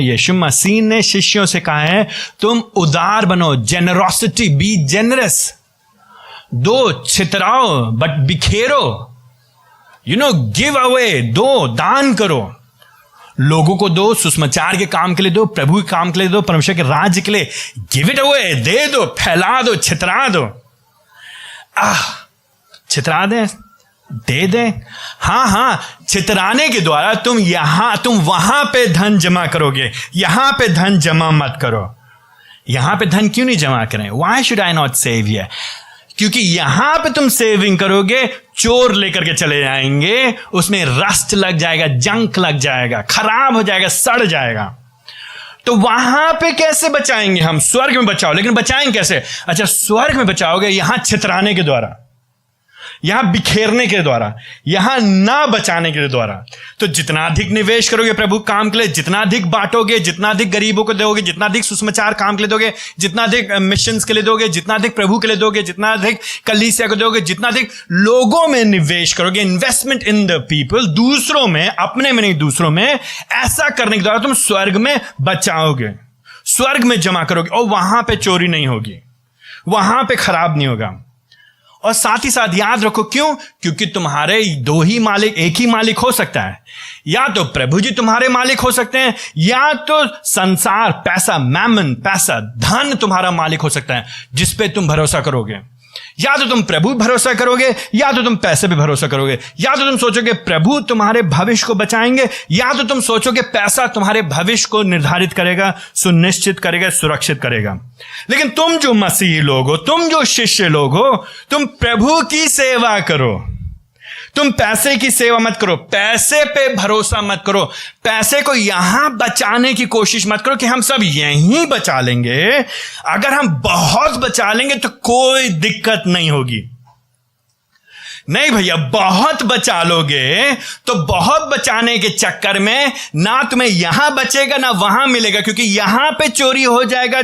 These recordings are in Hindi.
यीशु मसीह ने शिष्यों से कहा है तुम उदार बनो, जेनरोसिटी, बी जेनरस, दो, छितराओ बट बिखेरो, गिव अवे, दो, दान करो, लोगों को दो, सुसमाचार के काम के लिए दो, प्रभु के काम के लिए दो, परमेश्वर के राज्य के लिए, गिव इट अवे, दे दो, फैला दो, छितरा दो। छितरा दे, दे दे। हाँ, छितराने के द्वारा तुम वहां पे धन जमा करोगे, यहां पे धन जमा मत करो। यहां पे धन क्यों नहीं जमा करें? Why should I not save here? क्योंकि यहां पे तुम सेविंग करोगे, चोर लेकर के चले जाएंगे, उसमें रस्ट लग जाएगा, जंक लग जाएगा, खराब हो जाएगा, सड़ जाएगा। तो वहां पे कैसे बचाएंगे हम? स्वर्ग में बचाओ, लेकिन बचाएंगे कैसे? अच्छा, स्वर्ग में बचाओगे यहां छितराने के द्वारा, यहां बिखेरने के द्वारा, यहां ना बचाने के द्वारा। तो जितना अधिक निवेश करोगे प्रभु काम के लिए, जितना अधिक बांटोगे, जितना अधिक गरीबों को दोगे, जितना अधिक सुसमाचार काम के लिए दोगे, जितना अधिक मिशंस के लिए दोगे, जितना अधिक प्रभु के लिए दोगे, जितना अधिक कलीसिया को दोगे, जितना अधिक लोगों में निवेश करोगे, इन्वेस्टमेंट इन द पीपल, दूसरों में, अपने में नहीं दूसरों में, ऐसा करने के द्वारा तुम स्वर्ग में बचाओगे, स्वर्ग में जमा करोगे, और वहां पे चोरी नहीं होगी, वहां पे खराब नहीं होगा। और साथ ही साथ याद रखो, क्यों? क्योंकि तुम्हारे दो ही मालिक, एक ही मालिक हो सकता है। या तो प्रभु जी तुम्हारे मालिक हो सकते हैं, या तो संसार, पैसा, मैमन, पैसा, धन तुम्हारा मालिक हो सकता है, जिस पे तुम भरोसा करोगे। या तो तुम प्रभु भरोसा करोगे, या तो तुम पैसे पे भरोसा करोगे। या तो तुम सोचोगे प्रभु तुम्हारे भविष्य को बचाएंगे, या तो तुम सोचोगे पैसा तुम्हारे भविष्य को निर्धारित करेगा, सुनिश्चित करेगा, सुरक्षित करेगा। लेकिन तुम जो मसीही लोग हो, तुम जो शिष्य लोग हो, तुम प्रभु की सेवा करो। तुम पैसे की सेवा मत करो, पैसे पे भरोसा मत करो, पैसे को यहां बचाने की कोशिश मत करो कि हम सब यहीं बचा लेंगे। अगर हम बहुत बचा लेंगे तो कोई दिक्कत नहीं होगी। नहीं भैया, बहुत बचा लोगे तो बहुत बचाने के चक्कर में ना तुम्हें यहां बचेगा ना वहां मिलेगा, क्योंकि यहां पे चोरी हो जाएगा,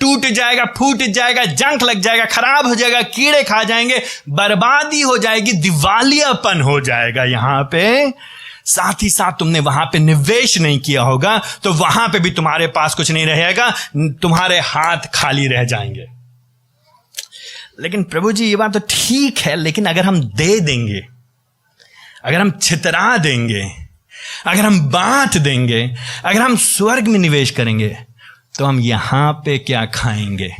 टूट जाएगा, फूट जाएगा, जंक लग जाएगा, खराब हो जाएगा, कीड़े खा जाएंगे, बर्बादी हो जाएगी, दिवालियापन हो जाएगा यहां पे। साथ ही साथ तुमने वहां पे निवेश नहीं किया होगा तो वहां पे भी तुम्हारे पास कुछ नहीं रहेगा, तुम्हारे हाथ खाली रह जाएंगे। लेकिन प्रभु जी ये बात तो ठीक है, लेकिन अगर हम दे देंगे, अगर हम छितरा देंगे, अगर हम बांट देंगे, अगर हम स्वर्ग में निवेश करेंगे, तो हम यहां पे क्या खाएंगे,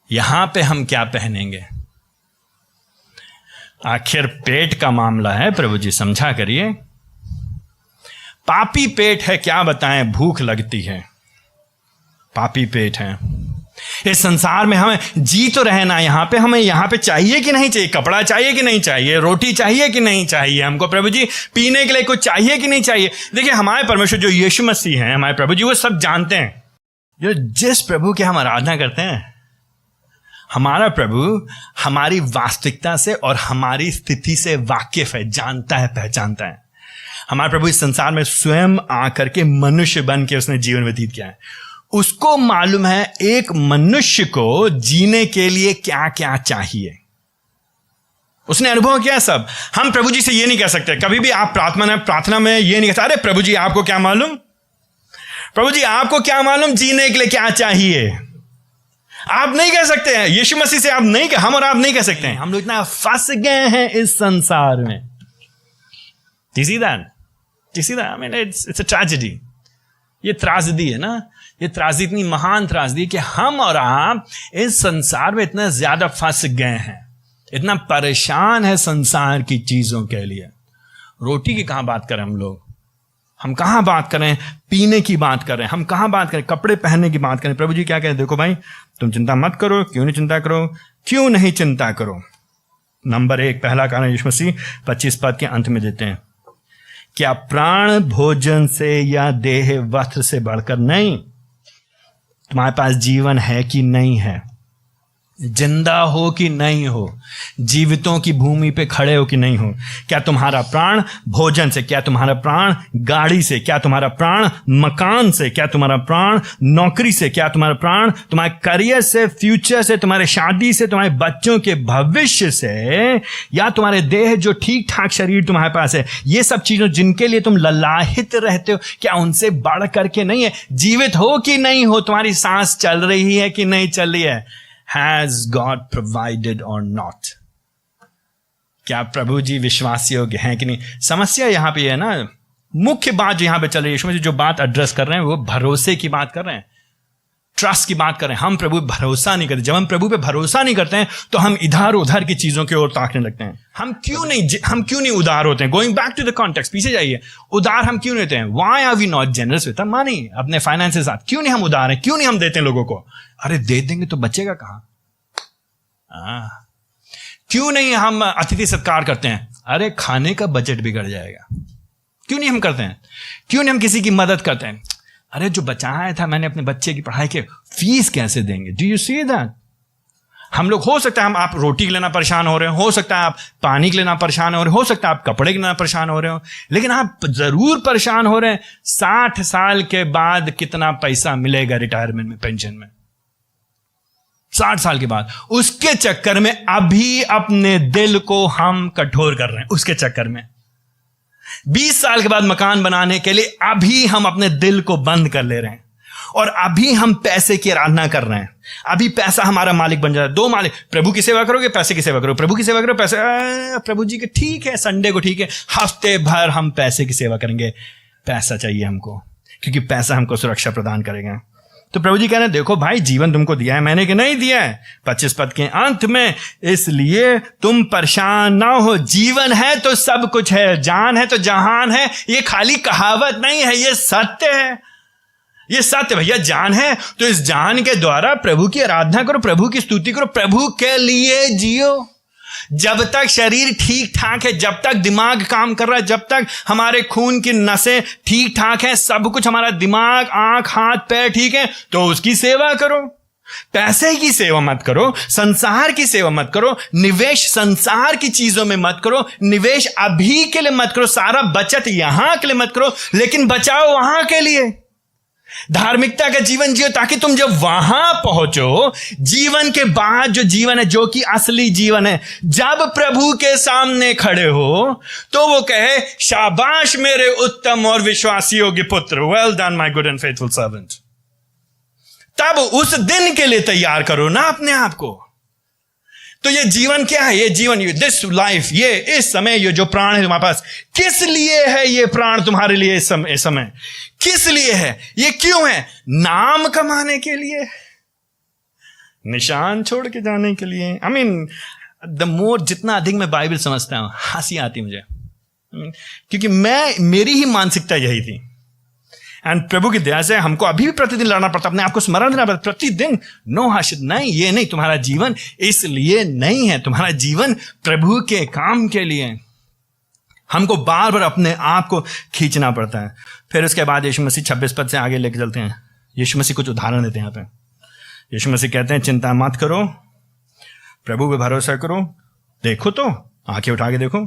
यहां पे हम क्या पहनेंगे? आखिर पेट का मामला है, प्रभु जी समझा करिए। पापी पेट है, क्या बताएं, भूख लगती है, पापी पेट है। इस संसार में हमें जी तो रहना, यहां पे हमें यहां पे चाहिए कि नहीं चाहिए, कपड़ा चाहिए कि नहीं चाहिए, रोटी चाहिए कि नहीं चाहिए, हमको प्रभु जी पीने के लिए कुछ चाहिए कि नहीं चाहिए। देखिए, हमारे परमेश्वर जो यीशु मसीह हैं, हमारे प्रभु जी, वो सब जानते हैं। जो जिस प्रभु की हम आराधना करते हैं, हमारा प्रभु हमारी वास्तविकता से और हमारी स्थिति से वाकिफ है, जानता है, पहचानता है। हमारा प्रभु इस संसार में स्वयं आकर के मनुष्य बन के उसने जीवन व्यतीत किया है। उसको मालूम है एक मनुष्य को जीने के लिए क्या क्या चाहिए, उसने अनुभव किया सब। हम प्रभु जी से ये नहीं कह सकते, कभी भी आप प्रार्थना में ये नहीं कहते, अरे प्रभु जी आपको क्या मालूम, प्रभु जी आपको क्या मालूम जीने के लिए क्या चाहिए। आप नहीं कह सकते हैं, यीशु मसीह से आप नहीं, हम और आप नहीं कह सकते हैं। हम लोग इतना फंस गए हैं इस संसार में। You see that? I mean, it's a tragedy. ये त्रासदी है ना, ये त्रासदी इतनी महान त्रासदी कि हम और आप इस संसार में इतना ज्यादा फंस गए हैं, इतना परेशान है संसार की चीजों के लिए। रोटी की कहां बात करें हम कहां बात करें, पीने की बात करें, हम कहां बात करें, कपड़े पहनने की बात करें। प्रभु जी क्या कहते हैं, देखो भाई, तुम चिंता मत करो। क्यों नहीं चिंता करो? क्यों नहीं चिंता करो? नंबर 1, पहला कारण यीशु मसीह 25 पद के अंत में देते हैं, क्या प्राण भोजन से या देह वस्त्र से बढ़कर नहीं? तुम्हारे पास जीवन है कि नहीं है? जिंदा हो कि नहीं हो, जीवितों की भूमि पे खड़े हो कि नहीं हो, क्या तुम्हारा प्राण भोजन से, क्या तुम्हारा प्राण गाड़ी से, क्या तुम्हारा प्राण मकान से, क्या तुम्हारा प्राण नौकरी से, क्या तुम्हारा प्राण तुम्हारे करियर से, फ्यूचर से, तुम्हारे शादी से, तुम्हारे बच्चों के भविष्य से, या तुम्हारे देह जो ठीक ठाक शरीर तुम्हारे पास है, ये सब चीजों जिनके लिए तुम ललाहित रहते हो, क्या उनसे बढ़ करके नहीं है? जीवित हो कि नहीं हो, तुम्हारी सांस चल रही है कि नहीं चल रही है? Has God provided or not? क्या प्रभु जी विश्वास योग्य हैं कि नहीं? समस्या यहां पे है ना, मुख्य बात जो यहां पे चल रही है, यीशु मसीह जो बात एड्रेस कर रहे हैं वो भरोसे की बात कर रहे हैं, ट्रस्ट की बात कर रहे हैं। हम प्रभु पे भरोसा नहीं करते। जब हम प्रभु पे भरोसा नहीं करते हैं तो हम इधर उधर की चीजों की ओर ताकने लगते हैं। हम क्यों नहीं उदार होते हैं? Going back to the context, पीछे जाइए। उदार हम क्यों नहीं होते हैं? Why are we not generous with money? अपने फाइनेंस के साथ क्यों नहीं हम उदार हैं? क्यों नहीं हम देते हैं लोगों को? अरे दे देंगे तो बचेगा कहां? क्यों नहीं हम अतिथि सत्कार करते हैं? अरे खाने का बजट बिगड़ जाएगा। क्यों नहीं हम करते हैं? क्यों नहीं हम किसी की मदद करते हैं? अरे जो बचाया था मैंने अपने बच्चे की पढ़ाई के, फीस कैसे देंगे? Do you see that? हम लोग, हो सकता है आप रोटी के लेना परेशान हो रहे हो सकता है आप पानी के लेना परेशान हो रहे हो सकता है आप कपड़े के लेना परेशान हो रहे हो, लेकिन आप जरूर परेशान हो रहे हैं 60 साल के बाद कितना पैसा मिलेगा रिटायरमेंट में, पेंशन में। 60 साल के बाद, उसके चक्कर में अभी अपने दिल को हम कठोर कर रहे हैं। उसके चक्कर में 20 साल के बाद मकान बनाने के लिए अभी हम अपने दिल को बंद कर ले रहे हैं, और अभी हम पैसे की आराधना कर रहे हैं। अभी पैसा हमारा मालिक बन जाता है। दो मालिक, प्रभु की सेवा करोगे, पैसे की सेवा करो, प्रभु की सेवा करो, पैसे, प्रभु जी के ठीक है, संडे को ठीक है, हफ्ते भर हम पैसे की सेवा करेंगे। पैसा चाहिए हमको, क्योंकि पैसा हमको सुरक्षा प्रदान करेगा। तो प्रभु जी कह रहे हैं, देखो भाई, जीवन तुमको दिया है मैंने कि नहीं दिया है? 25 पद के अंत में, इसलिए तुम परेशान ना हो। जीवन है तो सब कुछ है, जान है तो जहान है। ये खाली कहावत नहीं है, ये सत्य है। ये सत्य भैया, जान है तो इस जान के द्वारा प्रभु की आराधना करो, प्रभु की स्तुति करो, प्रभु के लिए जियो। जब तक शरीर ठीक ठाक है, जब तक दिमाग काम कर रहा है, जब तक हमारे खून की नसें ठीक ठाक हैं, सब कुछ हमारा दिमाग, आंख, हाथ, पैर ठीक है, तो उसकी सेवा करो। पैसे की सेवा मत करो, संसार की सेवा मत करो, निवेश संसार की चीजों में मत करो, निवेश अभी के लिए मत करो, सारा बचत यहां के लिए मत करो, लेकिन बचाओ वहां के लिए। धार्मिकता का जीवन जियो, ताकि तुम जब वहां पहुंचो, जीवन के बाद जो जीवन है, जो कि असली जीवन है, जब प्रभु के सामने खड़े हो तो वो कहे, शाबाश मेरे उत्तम और विश्वासी योग्य पुत्र, well done my good and faithful servant. तब उस दिन के लिए तैयार करो ना अपने आप को। तो ये जीवन क्या है? ये जीवन, दिस लाइफ, ये इस समय, ये जो प्राण है तुम्हारे पास, किस लिए है ये प्राण तुम्हारे लिए? इस समय किस लिए है? ये क्यों है? नाम कमाने के लिए, निशान छोड़ के जाने के लिए। आई मीन, द मोर, जितना अधिक मैं बाइबल समझता हूं, हंसी आती मुझे, क्योंकि मेरी ही मानसिकता यही थी। एंड प्रभु की दया से हमको अभी भी प्रतिदिन लड़ना पड़ता, अपने आप को स्मरण देना पड़ता प्रतिदिन। नो हर्षित, नहीं, ये नहीं, तुम्हारा जीवन इसलिए नहीं है, तुम्हारा जीवन प्रभु के काम के लिए। हमको बार बार अपने आप को खींचना पड़ता है। फिर उसके बाद यीशु मसीह 26 पद से आगे लेके चलते हैं। यीशु मसीह कुछ उदाहरण देते हैं यहाँ पे। यीशु मसीह कहते हैं, चिंता मत करो, प्रभु पे भरोसा करो। देखो तो, आंखें उठा के देखो।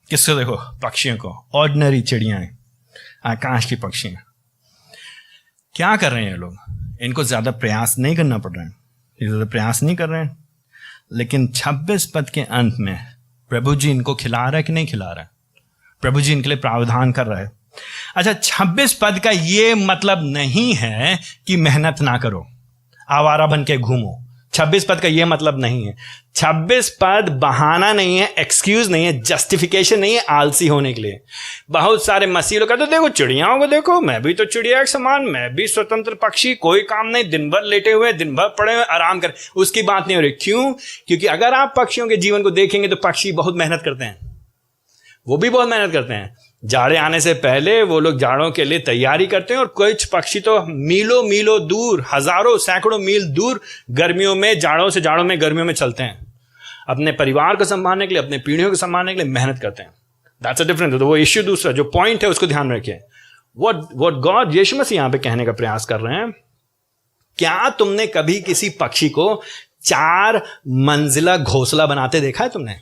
किसको देखो? पक्षियों को, ऑर्डिनरी चिड़ियां, आकाश की पक्षियां। क्या कर रहे हैं ये लोग? इनको ज्यादा प्रयास नहीं करना पड़ रहा है, ये ज्यादा प्रयास नहीं कर रहे हैं, लेकिन 26 पद के अंत में प्रभु जी इनको खिला रहा है कि नहीं खिला रहा है? प्रभु जी इनके लिए प्रावधान कर रहा है। अच्छा, 26 पद का ये मतलब नहीं है कि मेहनत ना करो, आवारा बन के घूमो। 26 पद का ये मतलब नहीं है। 26 पद बहाना नहीं है, एक्सक्यूज नहीं है, जस्टिफिकेशन नहीं है आलसी होने के लिए। बहुत सारे मसीह लोग कहते, देखो चिड़ियाओं को देखो, मैं भी तो चिड़िया के समान, मैं भी स्वतंत्र पक्षी, कोई काम नहीं, दिन भर लेटे हुए, दिन भर पड़े हुए, आराम कर। उसकी बात नहीं हो रही। क्यों? क्योंकि अगर आप पक्षियों के जीवन को देखेंगे तो पक्षी बहुत मेहनत करते हैं, वो भी बहुत मेहनत करते हैं। जाड़े आने से पहले वो लोग जाड़ों के लिए तैयारी करते हैं, और कुछ पक्षी तो मीलों मीलों दूर, हजारों सैकड़ों मील दूर गर्मियों में, जाड़ों से जाड़ों में, गर्मियों में चलते हैं, अपने परिवार को संभालने के लिए, अपने पीढ़ियों को संभालने के लिए मेहनत करते हैं। That's a different. तो वो इश्यू दूसरा, जो पॉइंट है उसको ध्यान रखिए। व्हाट गॉड, यीशु मसीह यहां पे कहने का प्रयास कर रहे हैं, क्या तुमने कभी किसी पक्षी को 4 मंजिला घोंसला बनाते देखा है तुमने?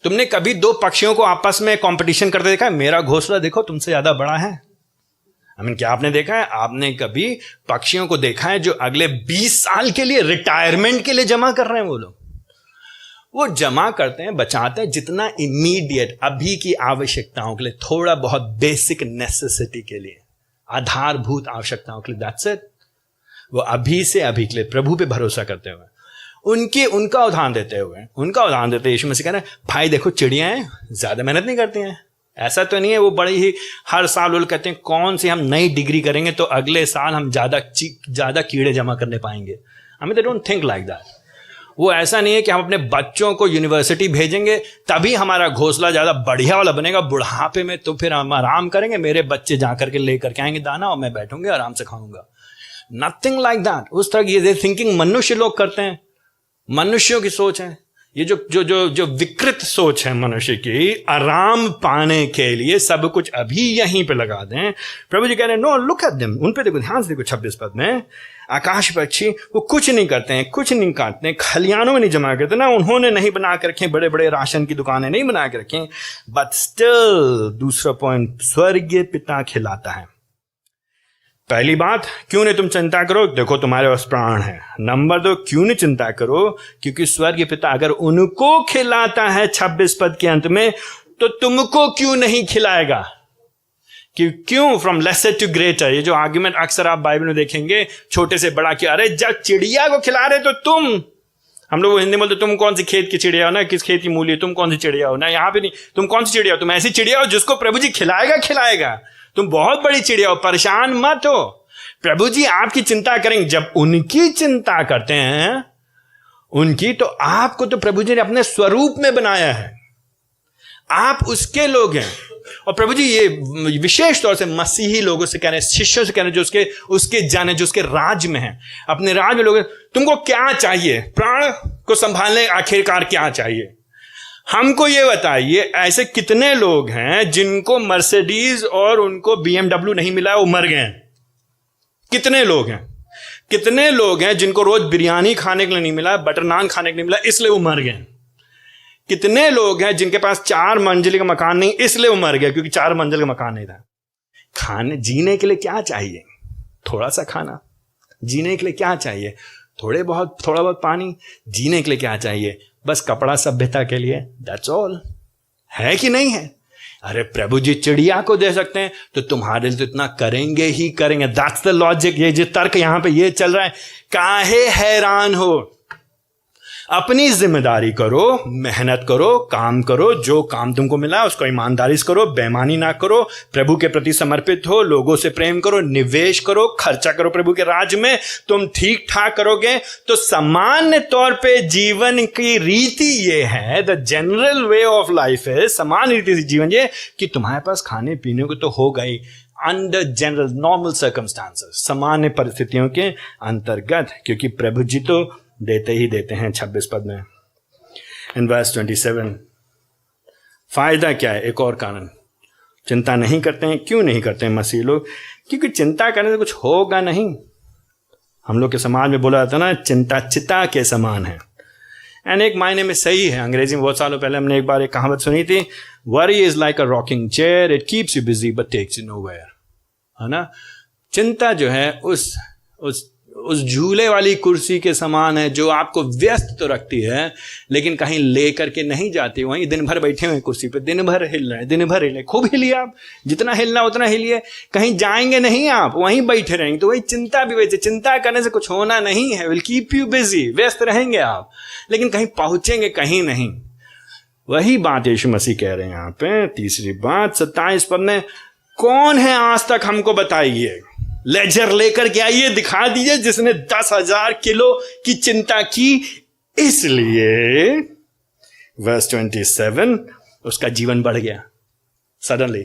तुमने कभी 2 पक्षियों को आपस में कंपटीशन करते देखा है? मेरा घोंसला देखो तुमसे ज्यादा बड़ा है। क्या आपने देखा है? आपने कभी पक्षियों को देखा है जो अगले 20 साल के लिए रिटायरमेंट के लिए जमा कर रहे हैं? वो जमा करते हैं, बचाते हैं जितना इमीडिएट अभी की आवश्यकताओं के लिए, थोड़ा बहुत बेसिक नेसेसिटी के लिए, आधारभूत आवश्यकताओं के लिए, दैट्स इट। वो अभी से अभी के लिए प्रभु पे भरोसा करते हुए, उनका उदाहरण देते यीशु मसीह कह रहे हैं, भाई देखो चिड़िया हैं, ज्यादा मेहनत नहीं करती हैं। ऐसा तो नहीं है वो बड़ी ही हर साल वो कहते हैं कौन सी हम नई डिग्री करेंगे तो अगले साल हम ज्यादा कीड़े जमा करने पाएंगे। They don't think like that. वो ऐसा नहीं है कि हम अपने बच्चों को यूनिवर्सिटी भेजेंगे तभी हमारा घोंसला ज्यादा बढ़िया वाला बनेगा, बुढ़ापे में तो फिर हम आराम करेंगे, मेरे बच्चे जाकर के लेकर के आएंगे दाना और मैं बैठूंगे आराम से खाऊंगा। Nothing like that. उस तरह ये थिंकिंग मनुष्य लोग करते हैं, मनुष्यों की सोच है ये। जो विकृत सोच है मनुष्य की, आराम पाने के लिए सब कुछ अभी यहीं पे लगा दें। प्रभु जी कह रहे हैं नो लुक एट देम, उन पे देखो, ध्यान से देखो 26 पद में, आकाश पक्षी वो कुछ नहीं करते हैं, कुछ नहीं काटते हैं, खलियानों में नहीं जमा करते ना, उन्होंने नहीं बना के रखे, बड़े बड़े राशन की दुकानें नहीं बना के रखें, बट स्टिल, दूसरा पॉइंट, स्वर्गीय पिता खिलाता है। पहली बात, क्यों नहीं तुम चिंता करो, देखो तुम्हारे पास प्राण है। नंबर 2, क्यों नहीं चिंता करो, क्योंकि स्वर्गीय पिता अगर उनको खिलाता है 26 पद के अंत में, तो तुमको क्यों नहीं खिलाएगा? क्यों? फ्रॉम लेसर टू ग्रेटर, ये जो आर्ग्यूमेंट अक्सर आप बाइबल में देखेंगे, छोटे से बड़ा, कि अरे जब चिड़िया को खिला रहे तो तुम, हम लोग हिंदी में बोलते तुम कौन सी खेत की चिड़िया हो ना, किस खेत की मूली, तुम कौन सी चिड़िया हो ना, यहाँ पे नहीं, तुम कौन सी चिड़िया हो, तुम ऐसी चिड़िया हो जिसको प्रभु जी खिलाएगा। तुम बहुत बड़ी चिड़िया हो, परेशान मत हो, प्रभु जी आपकी चिंता करेंगे। जब उनकी चिंता करते हैं उनकी, तो आपको तो प्रभु जी ने अपने स्वरूप में बनाया है, आप उसके लोग हैं। और प्रभु जी ये विशेष तौर से मसीही लोगों से कह रहे हैं, शिष्यों से कह रहे हैं, जो उसके जाने, जो उसके राज में हैं, अपने राज में लोग, तुमको क्या चाहिए? प्राण को संभालने आखिरकार क्या चाहिए? हमको ये बताइए, ऐसे कितने लोग हैं जिनको मर्सिडीज और उनको BMW नहीं मिला, वो मर गए? कितने लोग हैं? कितने लोग हैं जिनको रोज बिरयानी खाने के लिए नहीं मिला, बटर नान खाने के लिए मिला, इसलिए वो मर गए? कितने लोग हैं जिनके पास 4 मंजिल का मकान नहीं, इसलिए वो मर गया क्योंकि 4 मंजिल का मकान नहीं था। खाने जीने के लिए क्या चाहिए? थोड़ा सा खाना। जीने के लिए क्या चाहिए? थोड़ा बहुत पानी। जीने के लिए क्या चाहिए? बस कपड़ा सभ्यता के लिए, दैट्स ऑल। है कि नहीं है? अरे प्रभु जी चिड़िया को दे सकते हैं तो तुम्हारे लिए तो इतना करेंगे ही करेंगे। That's the logic. ये जो तर्क यहां पे ये चल रहा है, काहे हैरान हो? अपनी जिम्मेदारी करो, मेहनत करो, काम करो, जो काम तुमको मिला उसको ईमानदारी से करो, बेईमानी ना करो, प्रभु के प्रति समर्पित हो, लोगों से प्रेम करो, निवेश करो, खर्चा करो प्रभु के राज में। तुम ठीक ठाक करोगे तो सामान्य तौर पे जीवन की रीति ये है, the general way of life है, सामान्य रीति से जीवन ये कि तुम्हारे पास खाने पीने को तो होगा ही, अंडर जनरल नॉर्मल सर्कमस्टांसेस, सामान्य परिस्थितियों के अंतर्गत, क्योंकि प्रभु जी तो देते ही देते हैं। 26 पद में इन वर्स 27, फायदा क्या है? एक और कारण, चिंता नहीं करते हैं। क्यों नहीं करते हैं मसीह लोग? क्योंकि चिंता करने से कुछ होगा नहीं। हम लोग के समाज में बोला जाता है ना, चिंता चिता के समान है। एंड एक मायने में सही है। अंग्रेजी में बहुत सालों पहले हमने एक बार एक कहावत सुनी थी, worry is like a rocking chair, it keeps you busy but takes you nowhere, है ना। चिंता जो है उस झूले वाली कुर्सी के समान है, जो आपको व्यस्त तो रखती है लेकिन कहीं ले करके नहीं जाती। वहीं दिन भर बैठे हुए कुर्सी पे, दिन भर हिल रहे, दिन भर हिले, खूब हिलिए आप, जितना हिलना उतना हिलिए, कहीं जाएंगे नहीं आप, वहीं बैठे रहेंगे। तो वही चिंता भी वैसे, चिंता करने से कुछ होना नहीं है, विल कीप यू बिजी, व्यस्त रहेंगे आप, लेकिन कहीं पहुंचेंगे कहीं नहीं। वही बात यीशु मसीह कह रहे हैं यहाँ पे। तीसरी बात 27 पद में, कौन है आज तक हमको बताइए, लेजर लेकर के आइए, दिखा दीजिए जिसने 10,000 किलो की चिंता की। इसलिए वर्स 27, उसका जीवन बढ़ गया सडनली।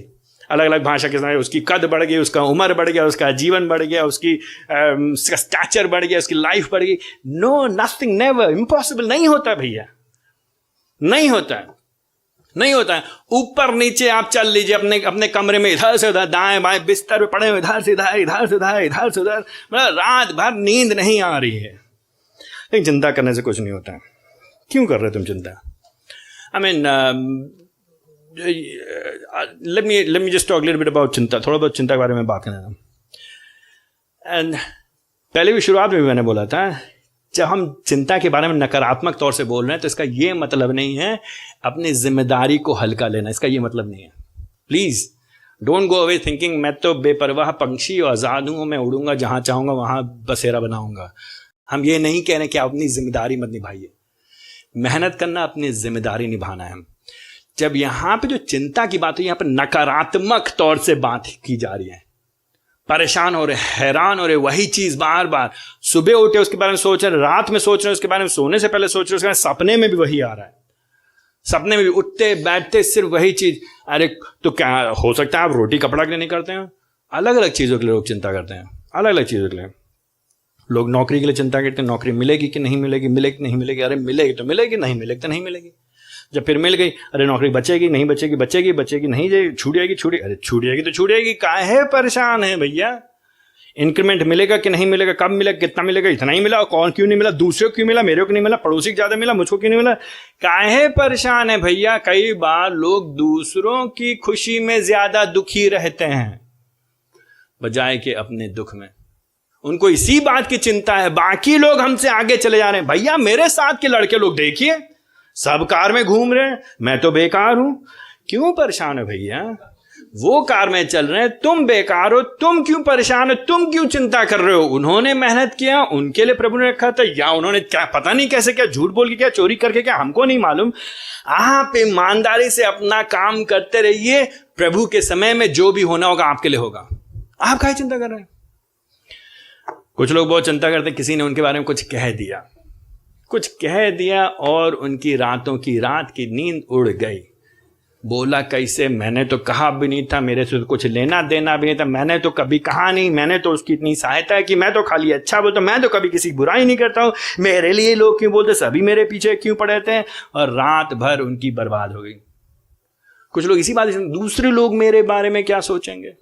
अलग अलग भाषा के समय उसकी कद बढ़ गई, उसका उम्र बढ़ गया, उसका जीवन बढ़ गया, उसका स्टैचर बढ़ गया, उसकी लाइफ बढ़ गई। No, nothing, never, impossible. नहीं होता भैया, नहीं होता है, नहीं होता है। ऊपर नीचे आप चल लीजिए अपने कमरे में, इधर से उधर, दाएं बाएं बिस्तर पे पड़े हुए, इधर से उधर, इधर से उधर, इधर से उधर, मतलब रात भर नींद नहीं आ रही है। लेकिन चिंता करने से कुछ नहीं होता। क्यों कर रहे तुम चिंता? I mean let me just talk a little bit about चिंता, थोड़ा बहुत चिंता के बारे में बात करना। एंड पहले भी शुरुआत में भी मैंने बोला था, जब हम चिंता के बारे में नकारात्मक तौर से बोल रहे हैं तो इसका ये मतलब नहीं है अपनी जिम्मेदारी को हल्का लेना, इसका ये मतलब नहीं है। Please don't go away thinking मैं तो बेपरवाह पंछी और आज़ाद हूं, मैं उड़ूंगा जहां चाहूंगा वहां बसेरा बनाऊंगा। हम ये नहीं कह रहे कि आप अपनी जिम्मेदारी मत निभाइए, मेहनत करना अपनी जिम्मेदारी निभाना है। जब यहां पे जो चिंता की बात है, यहां पे नकारात्मक तौर से बात की जा रही है, परेशान हो रहे, हैरान हो रहे, वही चीज बार बार, सुबह उठे उसके बारे में सोच रहे, रात में सोच रहे उसके बारे में, सोने से पहले सोच रहे उसके बारे में, सपने में भी वही आ रहा है, सपने में भी उठते बैठते सिर्फ वही चीज। अरे तो क्या हो सकता है आप रोटी कपड़ा के लिए नहीं करते हैं? अलग अलग चीजों के लिए लोग चिंता करते हैं, अलग अलग चीजों के लिए। लोग नौकरी के लिए चिंता करते हैं, नौकरी मिलेगी कि नहीं मिलेगी, मिलेगी नहीं मिलेगी, अरे मिलेगी तो मिलेगी, नहीं मिलेगी तो नहीं मिलेगी। जब फिर मिल गई, अरे नौकरी बचेगी नहीं बचेगी, बचेगी बचेगी नहीं जाएगी, छूट जाएगी छूट, अरे छूट जाएगी तो छूट जाएगी, काहे परेशान है भैया? इंक्रीमेंट मिलेगा कि नहीं मिलेगा, कब मिलेगा, कितना मिलेगा, इतना ही मिला, कौन क्यों नहीं मिला, दूसरे को क्यों मिला, मेरे को नहीं मिला, पड़ोसी को ज्यादा मिला, मुझको क्यों नहीं मिला, काहे परेशान है भैया? कई बार लोग दूसरों की खुशी में ज्यादा दुखी रहते हैं बजाय के अपने दुख में। उनको इसी बात की चिंता है, बाकी लोग हमसे आगे चले जा रहे हैं। भैया मेरे साथ के लड़के लोग देखिए, सब कार में घूम रहे हैं, मैं तो बेकार हूं। क्यों परेशान है भैया? वो कार में चल रहे हैं, तुम बेकार हो, तुम क्यों परेशान हो, तुम क्यों चिंता कर रहे हो? उन्होंने मेहनत किया, उनके लिए प्रभु ने रखा था, या उन्होंने क्या पता नहीं कैसे, क्या झूठ बोल के, क्या चोरी करके, क्या हमको नहीं मालूम। आप ईमानदारी से अपना काम करते रहिए, प्रभु के समय में जो भी होना होगा आपके लिए होगा। आप काहे चिंता कर रहे हैं? कुछ लोग बहुत चिंता करते हैं, किसी ने उनके बारे में कुछ कह दिया और उनकी रातों की रात की नींद उड़ गई। बोला कैसे, मैंने तो कहा भी नहीं था, मेरे से तो कुछ लेना देना भी नहीं था, मैंने तो कभी कहा नहीं, मैंने तो उसकी इतनी सहायता की, मैं तो खाली अच्छा बोलता, मैं तो कभी किसी की बुराई नहीं करता हूं, मेरे लिए लोग क्यों बोलते, सभी मेरे पीछे क्यों पड़े थे, और रात भर उनकी बर्बाद हो गई। कुछ लोग इसी बात, दूसरे लोग मेरे बारे में क्या सोचेंगे।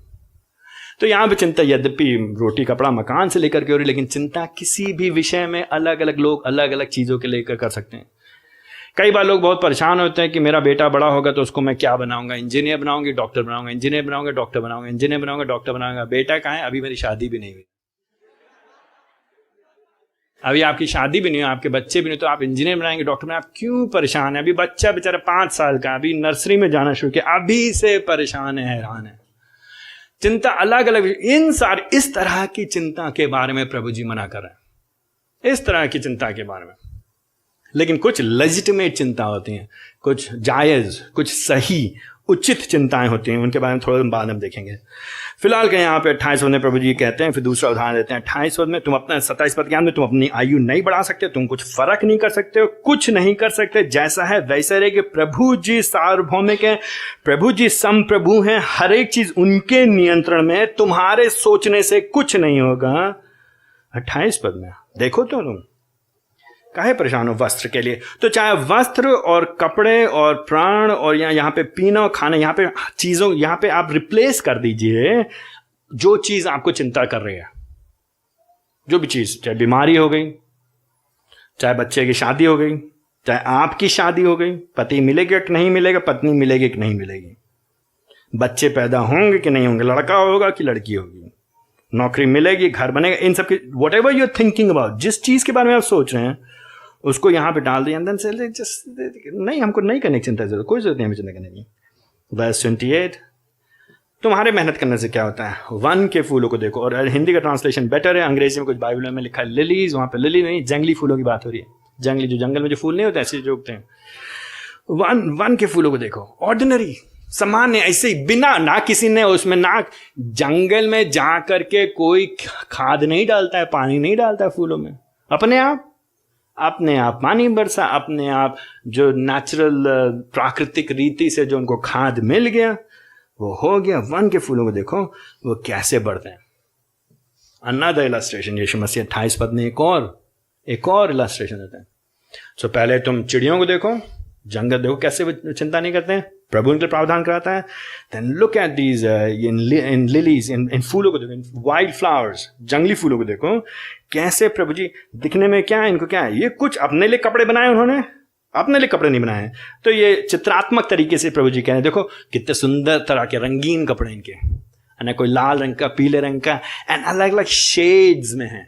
तो यहां पे चिंता यद्यपि रोटी कपड़ा मकान से लेकर के हो रही, लेकिन चिंता किसी भी विषय में अलग अलग लोग अलग अलग चीजों के लेकर कर सकते हैं। कई बार लोग बहुत परेशान होते हैं कि मेरा बेटा बड़ा होगा तो उसको मैं क्या बनाऊंगा, इंजीनियर बनाऊंगी, डॉक्टर बनाऊंगा, इंजीनियर बनाऊंगा, डॉक्टर बनाऊंगा, इंजीनियर बनाऊंगा, डॉक्टर बनाऊंगा। बेटा कहाँ है? अभी मेरी शादी भी नहीं हुई, अभी आपकी शादी भी नहीं हुई, आपके बच्चे भी नहीं, तो आप इंजीनियर बनाएंगे, डॉक्टर बनाएंगे, आप क्यों परेशान है? अभी बच्चा बेचारा 5 साल का, अभी नर्सरी में जाना शुरू किया, अभी से परेशान है, हैरान है। चिंता अलग अलग, इस तरह की चिंता के बारे में प्रभु जी मना कर रहे हैं, इस तरह की चिंता के बारे में। लेकिन कुछ लेजिटिमेट चिंता होती हैं, कुछ जायज, कुछ सही उचित चिंताएं होती हैं, उनके बारे में थोड़ा बाद हम देखेंगे। फिलहाल के यहाँ पे 28 पद में प्रभु जी कहते हैं, फिर दूसरा उदाहरण देते हैं 28 पद में, तुम अपना 27 पद के अंदर, तुम अपनी आयु नहीं बढ़ा सकते, तुम कुछ फर्क नहीं कर सकते हो, कुछ नहीं कर सकते, जैसा है वैसा रहे कि प्रभु जी सार्वभौमिक है, प्रभु जी संप्रभु हैं, हर एक चीज उनके नियंत्रण में, तुम्हारे सोचने से कुछ नहीं होगा। 28 पद में देखो तो तुम काहे परेशान हो वस्त्र के लिए? तो चाहे वस्त्र और कपड़े और प्राण और यहाँ पे पीना और खाना, यहाँ पे चीजों, यहाँ पे आप रिप्लेस कर दीजिए जो चीज आपको चिंता कर रही है, जो भी चीज, चाहे बीमारी हो गई, चाहे बच्चे की शादी हो गई, चाहे आपकी शादी हो गई, पति मिलेगा कि नहीं मिलेगा, पत्नी मिलेगी कि नहीं मिलेगी, बच्चे पैदा होंगे कि नहीं होंगे, लड़का होगा कि लड़की होगी, नौकरी मिलेगी, घर बनेगा, इन सब की whatever you are thinking about, जिस चीज के बारे में आप सोच रहे हैं उसको यहां पे डाल दिया, अंदर से नहीं, हमको नहीं करने की चिंता, जरूरत कोई जरूरत नहीं हमें चिंता करने की। वर्स 28, तुम्हारे मेहनत करने से क्या होता है? वन के फूलों को देखो, और हिंदी का ट्रांसलेशन बेटर है, अंग्रेजी में कुछ बाइबल में लिखा है लिलीज, वहां पे लिली नहीं, जंगली फूलों की बात हो रही है, जंगली, जो जंगल में जो फूल नहीं होते ऐसे जो उगते हैं, वन के फूलों को देखो, ऑर्डिनरी, सामान्य, ऐसे ही, बिना, ना किसी ने उसमें, ना जंगल में जा करके कोई खाद नहीं डालता है, पानी नहीं डालता है फूलों में, अपने आप पानी बरसा, अपने आप जो नेचुरल प्राकृतिक रीति से जो उनको खाद मिल गया वो हो गया। वन के फूलों को देखो वो कैसे बढ़ते हैं। अनदर इलस्ट्रेशन, यीशु मसीह 28 पद में एक और इलस्ट्रेशन देते हैं। सो पहले तुम चिड़ियों को देखो, जंगल देखो कैसे चिंता नहीं करते हैं, प्रभु उनके लिए प्रावधान कराता है। Then look at these in lilies, इन फूलों को देखो, इन वाइल्ड फ्लावर्स, जंगली फूलों को देखो, कैसे प्रभु जी दिखने में क्या है, इनको क्या है, ये कुछ अपने लिए कपड़े बनाए उन्होंने, अपने लिए कपड़े नहीं बनाए। तो ये चित्रात्मक तरीके से प्रभु जी कह रहे हैं, देखो कितने सुंदर तरह के रंगीन कपड़े इनके, है ना, कोई लाल रंग का, पीले रंग का, एंड अलग अलग शेड्स में है।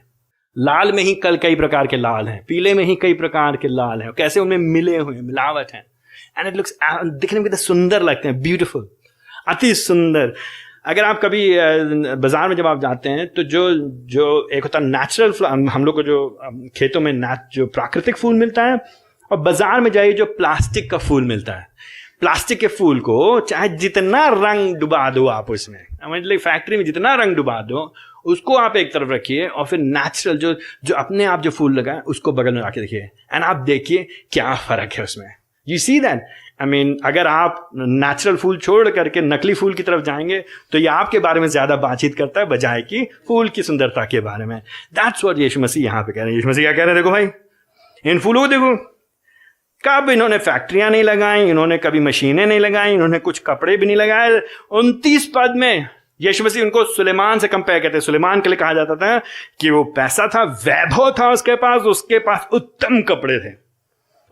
लाल में ही कई प्रकार के लाल हैं, पीले में ही कई प्रकार के लाल हैं, कैसे उनमें मिले हुए मिलावट है। एंड इट लुक्स, दिखने में कितने सुंदर लगते हैं, ब्यूटीफुल, अति सुंदर। अगर आप कभी बाजार में जब आप जाते हैं तो जो एक होता है नेचुरल, हम लोग को जो खेतों में जो प्राकृतिक फूल मिलता है, और बाजार में जाइए जो प्लास्टिक का फूल मिलता है। प्लास्टिक के फूल को चाहे जितना रंग डुबा दो आप उसमें, मतलब फैक्ट्री में जितना रंग डुबा दो, उसको आप एक तरफ रखिए और फिर नेचुरल जो अपने आप जो फूल लगा है उसको बगल में रख देखिए, एंड आप देखिए क्या फर्क है उसमें। You see that, I mean, अगर आप नेचुरल फूल छोड़ करके नकली फूल की तरफ जाएंगे तो ये आपके बारे में ज्यादा बातचीत करता है बजाय कि फूल की सुंदरता के बारे में। दैट्स व्हाट यीशु मसीह यहाँ पे कह रहे हैं। यीशु मसीह क्या कह रहे हैं, देखो भाई, इन फूलों को देखो, कब इन्होंने फैक्ट्रियां नहीं लगाई, इन्होंने कभी मशीनें नहीं लगाई, इन्होंने कुछ कपड़े भी नहीं लगाए। 29 पद में यीशु मसीह उनको सुलेमान से कंपेयर करते हैं। सुलेमान के लिए कहा जाता था कि वो पैसा था, वैभव था उसके पास उत्तम कपड़े थे,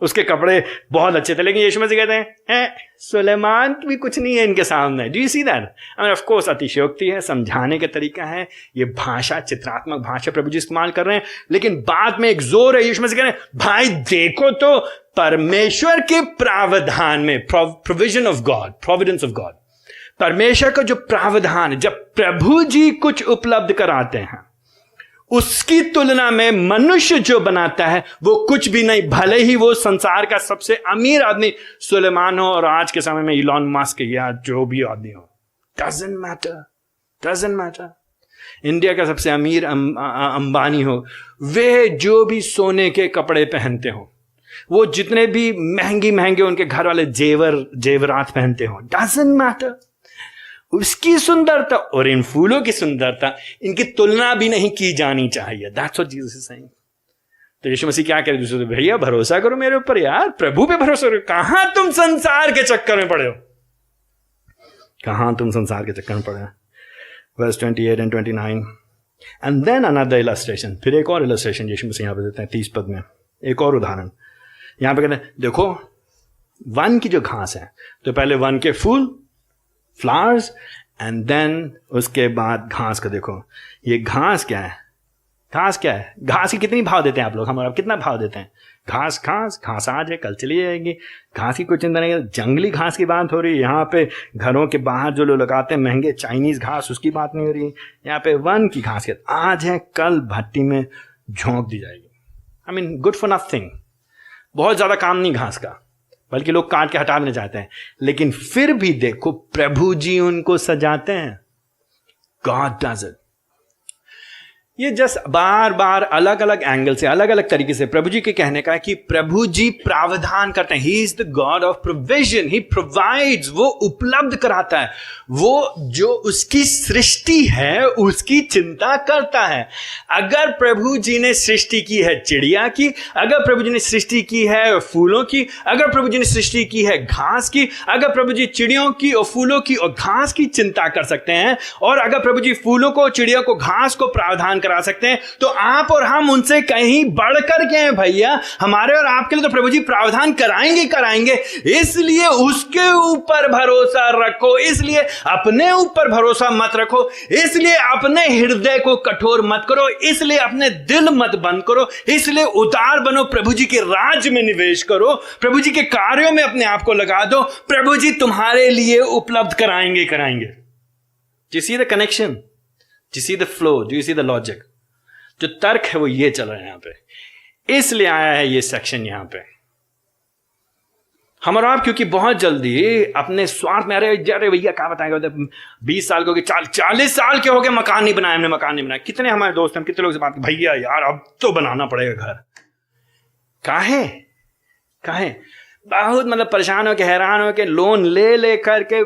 उसके कपड़े बहुत अच्छे थे। लेकिन यीशु मसीह कहते हैं सुलेमान भी कुछ नहीं है इनके सामने। Do you see that? I mean, of course अतिशयोक्ति है, समझाने का तरीका है, ये भाषा, चित्रात्मक भाषा प्रभु जी इस्तेमाल कर रहे हैं, लेकिन बाद में एक जोर है। यीशु मसीह कह रहे हैं, भाई देखो तो परमेश्वर के प्रावधान में, provision of God, Providence of God, परमेश्वर का जो प्रावधान है, जब प्रभु जी कुछ उपलब्ध कराते हैं, उसकी तुलना में मनुष्य जो बनाता है वो कुछ भी नहीं। भले ही वो संसार का सबसे अमीर आदमी सुलेमान हो और आज के समय में इलॉन मस्क या जो भी आदमी हो, doesn't matter, doesn't matter. India का सबसे अमीर अंबानी हो, वे जो भी सोने के कपड़े पहनते हो, वो जितने भी महंगे उनके घर वाले जेवरात पहनते हो, डजंट मैटर। उसकी सुंदरता और इन फूलों की सुंदरता, इनकी तुलना भी नहीं की जानी चाहिए। That's what Jesus is saying. तो यीशु मसीह क्या कह रहे हैं, भैया भरोसा करो मेरे ऊपर यार, प्रभु पे भरोसा करो। कहां तुम संसार के चक्कर में पड़े हो, कहां तुम संसार के चक्कर में पड़े हो। Verse 28 and 29 and then another illustration, फिर एक और इलस्ट्रेशन यीशु मसीह यहां पे देते हैं 30 पद में, एक और उदाहरण। यहां पे कहते हैं, देखो वन की जो घास है, तो पहले वन के फूल, फ्लावर्स, एंड देन उसके बाद घास को देखो। ये घास क्या है, घास क्या है, घास की कितनी भाव देते हैं आप लोग, हम आप कितना भाव देते हैं? घास आज है, कल चली जाएगी, घास की कोई चिंता नहीं है। जंगली घास की बात हो रही है यहाँ पे, घरों के बाहर जो लोग लगाते हैं महंगे चाइनीज घास, उसकी बात नहीं हो रही। यहाँ पे वन की घास, आज है कल भट्टी में झोंक दी जाएगी। I mean, good for nothing, बहुत ज्यादा काम नहीं घास का, बल्कि लोग काट के हटा लेना चाहते हैं। लेकिन फिर भी देखो प्रभु जी उनको सजाते हैं। God does it. ये जस्ट बार बार अलग अलग एंगल से, अलग अलग तरीके से प्रभु जी के कहने का है कि प्रभु जी प्रावधान करते हैं। He is the God of provision, he provides, वो उपलब्ध कराता है, वो जो उसकी सृष्टि है उसकी चिंता करता है। अगर प्रभु जी ने सृष्टि की है चिड़िया की, अगर प्रभु जी ने सृष्टि की है फूलों की, अगर प्रभु जी ने सृष्टि की है घास की, अगर प्रभु जी चिड़ियों की और फूलों की और घास की चिंता कर सकते हैं, और अगर प्रभु जी फूलों को, चिड़ियों को, घास को प्रावधान करा सकते हैं, तो आप और हम उनसे कहीं बढ़कर के हैं भैया। हमारे और आपके लिए तो प्रभु जी प्रावधान कराएंगे। इसलिए उसके ऊपर भरोसा रखो, इसलिए अपने ऊपर भरोसा मत रखो, इसलिए अपने हृदय को कठोर मत करो, इसलिए अपने दिल मत बंद करो, इसलिए उदार बनो, प्रभु जी के राज में निवेश करो, प्रभु जी के कार्यों में अपने आप को लगा दो, प्रभु जी तुम्हारे लिए उपलब्ध कराएंगे। Do you see the connection? Do you see the flow? Do you see the logic? जो तर्क है वो ये चल रहा है यहां पे, इसलिए आया है ये सेक्शन यहां पे। हम और आप क्योंकि बहुत जल्दी अपने स्वार्थ में, अरे भैया क्या बताएंगे, 20 साल के हो गए, 40 साल के हो गए, मकान नहीं बनाया। कितने हमारे दोस्त, हम कितने लोग से बात, भैया यार अब तो बनाना पड़ेगा घर। काहे बहुत मतलब परेशान हो के, हैरान हो के, लोन ले करके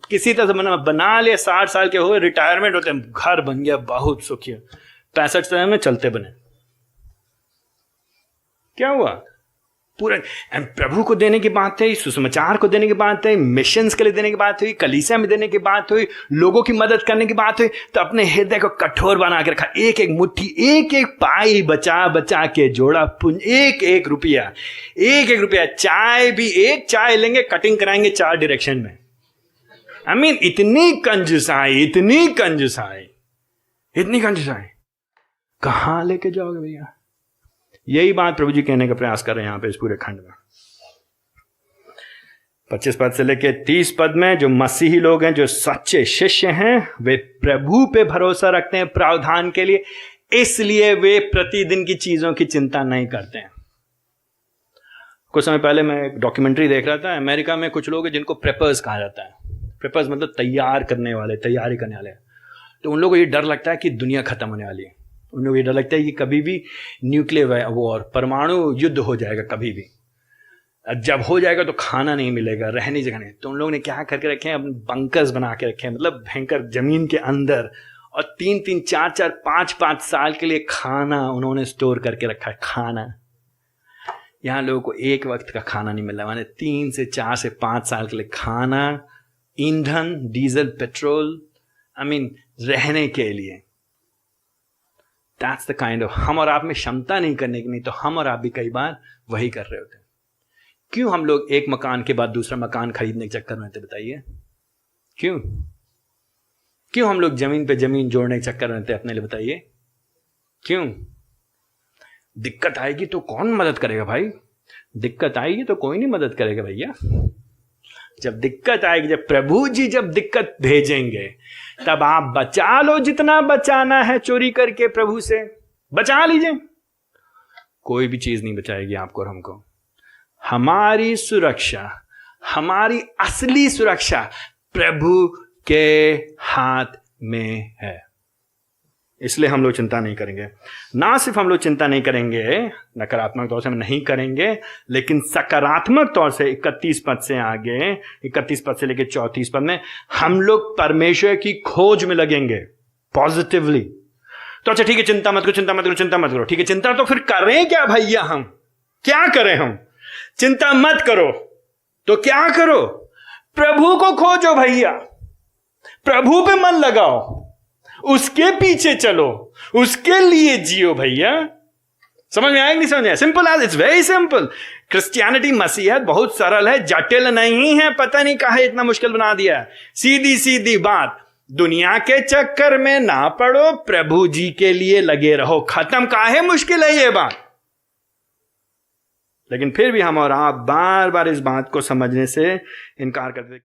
किसी तरह से बना ले, 60 साल के हो, रिटायरमेंट होते हैं, घर बन गया, बहुत सुखी, 65 साल में चलते बने। क्या हुआ? पूरा प्रभु को देने की बात है, सुसमाचार को देने की बात है, मिशंस के लिए देने की बात हुई, कलीसिया में देने की बात हुई, लोगों की मदद करने की बात हुई, तो अपने हृदय को कठोर बना के रखा। एक एक मुट्ठी, एक एक पाई बचा बचा के जोड़ा, एक एक रुपया, एक एक रुपया। चाय भी, एक चाय लेंगे कटिंग कराएंगे 4 डायरेक्शन में। आई मीन इतनी कंजूसाई, इतनी कंजूसाई, इतनी कंजूसाई कहां लेके जाओगे भैया? यही बात प्रभु जी कहने का प्रयास कर रहे हैं यहां पे इस पूरे खंड में। 25 पद से लेके 30 पद में जो मसीही लोग हैं, जो सच्चे शिष्य हैं, वे प्रभु पे भरोसा रखते हैं प्रावधान के लिए, इसलिए वे प्रतिदिन की चीजों की चिंता नहीं करते हैं। कुछ समय पहले मैं एक डॉक्यूमेंट्री देख रहा था। अमेरिका में कुछ लोग हैं जिनको प्रेपर्स कहा जाता है। प्रेपर्स मतलब तैयार करने वाले, तैयारी करने वाले। तो उन लोगों को ये डर लगता है कि दुनिया खत्म होने वाली है। उन लोगों को ये डर लगता है कि कभी भी न्यूक्लियर वॉर, परमाणु युद्ध हो जाएगा कभी भी। जब हो जाएगा तो खाना नहीं मिलेगा, रहने जगह नहीं। तो उन लोगों ने क्या करके रखे हैं, बंकर्स बना के रखे हैं, मतलब भयंकर जमीन के अंदर, और 3-3, 4-4, 5-5 साल के लिए खाना उन्होंने स्टोर करके रखा है। खाना यहाँ लोगों को एक वक्त का खाना नहीं मिल रहा, माने 3 से 4 से 5 साल के लिए खाना, ईंधन, डीजल, पेट्रोल, आई मीन रहने के लिए। दैट्स द काइंड ऑफ, हम और आप में क्षमता नहीं करने की, नहीं तो हम और आप भी कई बार वही कर रहे होते हैं। क्यों हम लोग एक मकान के बाद दूसरा मकान खरीदने के चक्कर में थे, बताइए क्यों? क्यों हम लोग जमीन पे जमीन जोड़ने के चक्कर में थे अपने लिए, बताइए क्यों? दिक्कत आएगी तो कौन मदद करेगा भाई? दिक्कत आएगी तो कोई नहीं मदद करेगा भैया। जब दिक्कत आएगी, जब प्रभु जी जब दिक्कत भेजेंगे, तब आप बचा लो जितना बचाना है, चोरी करके प्रभु से बचा लीजिए। कोई भी चीज नहीं बचाएगी आपको और हमको। हमारी सुरक्षा, हमारी असली सुरक्षा प्रभु के हाथ में है। इसलिए हम लोग चिंता नहीं करेंगे। ना सिर्फ हम लोग चिंता नहीं करेंगे, नकारात्मक तौर से हम नहीं करेंगे, लेकिन सकारात्मक तौर से 31 पद से आगे, 31 पद से लेकर 34 पद में हम लोग परमेश्वर की खोज में लगेंगे पॉजिटिवली। तो अच्छा ठीक है, चिंता मत करो, चिंता मत करो, चिंता मत करो। ठीक है, चिंता तो फिर करें क्या भैया? हम क्या करें? हम चिंता मत करो तो क्या करो? प्रभु को खोजो भैया, प्रभु पे मन लगाओ, उसके पीछे चलो, उसके लिए जियो भैया। समझ में आया नहीं? समझ में आया? सिंपल है, इट्स वेरी सिंपल। क्रिश्चियनिटी, मसीहत बहुत सरल है, जटिल नहीं है। पता नहीं कहा इतना मुश्किल बना दिया। सीधी सीधी बात, दुनिया के चक्कर में ना पड़ो, प्रभु जी के लिए लगे रहो। खत्म। काहे मुश्किल है ये बात? लेकिन फिर भी हम और आप बार बार इस बात को समझने से इनकार करते